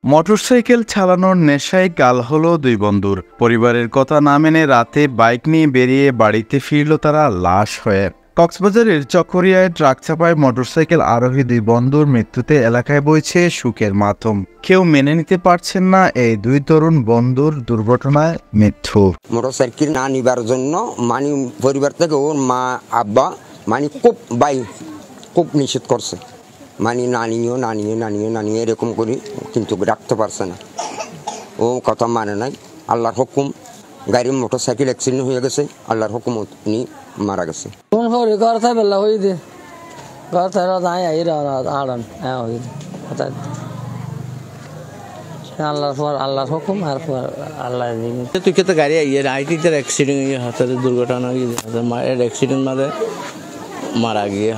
Motorcycle চালানোর নেশায় কাল হলো দুই বন্ধুর। পরিবারের কথা না মেনে রাতে বাইক নিয়ে বেরিয়ে বাড়িতে ফিরল তারা লাশ হয়ে। কক্সবাজারের চকরিয়ায় ট্রাক চাপায় মোটরসাইকেল আরোহী দুই বন্ধুর মৃত্যুতে এলাকায় বইছে শোকের মাতম। কেউ মেনে নিতে পারছেন না এই দুই তরুণ বন্ধুর দুর্ঘটনায় মৃত্যু। মোটরসাইকেল না নিবার জন্য পরিবার থেকে ওর মা আব্বা খুব নিষেধ করছে, না নিও এরকম করি, কিন্তু রাখতে পারছে না। ও কথা মানে নাই। আল্লাহর হুকুম, গাড়ির মোটরসাইকেল অ্যাক্সিডেন্ট হয়ে গেছে, আল্লাহর হুকুম উনি মারা গেছে। আল্লাহর হুকুম আর আল্লাহ তুই তো গাড়ি আইটির অ্যাক্সিডেন্ট দুর্ঘটনা অ্যাক্সিডেন্ট মারা গিয়ে।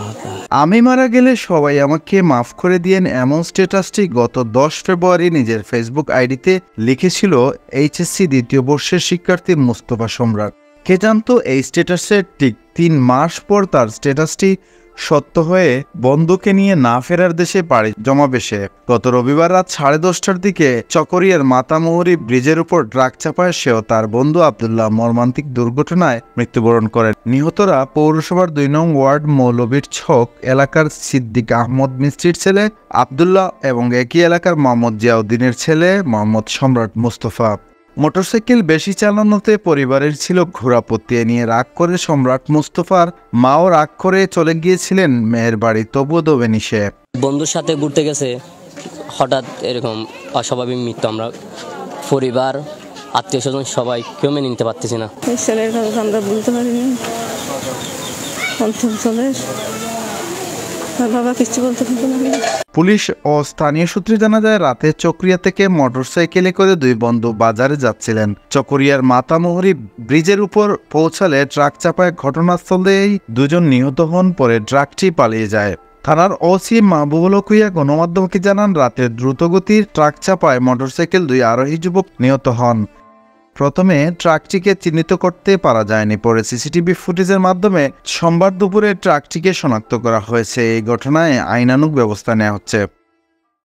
আমি মারা গেলে সবাই আমাকে মাফ করে দিয়েন, এমন স্ট্যাটাসটি গত 10 ফেব্রুয়ারি নিজের ফেসবুক আইডিতে লিখেছিল এইচএসসি দ্বিতীয় বর্ষের শিক্ষার্থী মুস্তফা সম্রাট। কে জানতো এই স্ট্যাটাসের ঠিক 3 মাস পর তার স্ট্যাটাসটি সত্য হয়ে বন্ধুকে নিয়ে না ফেরার দেশে পাড়ি জমাবে সে। গত রবিবার রাত 10:30টার দিকে চকরিয়ার মাতামুহুরী ব্রিজের উপর ট্রাক চাপায় সেও তার বন্ধু আব্দুল্লাহ মর্মান্তিক দুর্ঘটনায় মৃত্যুবরণ করেন। নিহতরা পৌরসভার 2 নং ওয়ার্ড মৌলবীর ছক এলাকার সিদ্দিক আহমদ মিস্ত্রির ছেলে আব্দুল্লাহ এবং একই এলাকার মোহাম্মদ জিয়াউদ্দিনের ছেলে মোহাম্মদ সম্রাট মুস্তফা। মোটরসাইকেল বেশি চালানোতে পরিবারের ছিল ঘোরাপত্তি। নিয়ে রাগ করে সম্রাট মুস্তফার মাও রাগ করে চলে গিয়েছিলেন মেয়ের বাড়ি, তবুও দোবেনি সে। বন্ধুর সাথে ঘুরতে গেছে, হঠাৎ এরকম অস্বাভাবিক মৃত্যু। আমরা পরিবার আত্মীয় স্বজন সবাই কেউ মেনে নিতে পারতেছি না। আমরা বলতে পারিনি, পুলিশ ও স্থানীয় সূত্রে জানা যায়, রাতে চকরিয়া থেকে মোটরসাইকেলে করে দুই বন্ধু বাজারে যাচ্ছিলেন। চকরিয়ার মাতামুহুরী ব্রিজের উপর পৌঁছালে ট্রাক চাপায় ঘটনাস্থলেই দুজন নিহত হন, পরে ট্রাকটি পালিয়ে যায়। থানার ওসি মাহবুবুল হক গণমাধ্যমকে জানান, রাতে দ্রুতগতির ট্রাক চাপায় মোটরসাইকেল 2 আরোহী যুবক নিহত হন। প্রথমে ট্রাকটিকে চিহ্নিত করতে পারা যায়নি, পরে সিসিটিভি ফুটেজের মাধ্যমে সোমবার দুপুরে ট্রাকটিকে শনাক্ত করা হয়েছে। এই ঘটনায় আইনানুগ ব্যবস্থা নেওয়া হচ্ছে।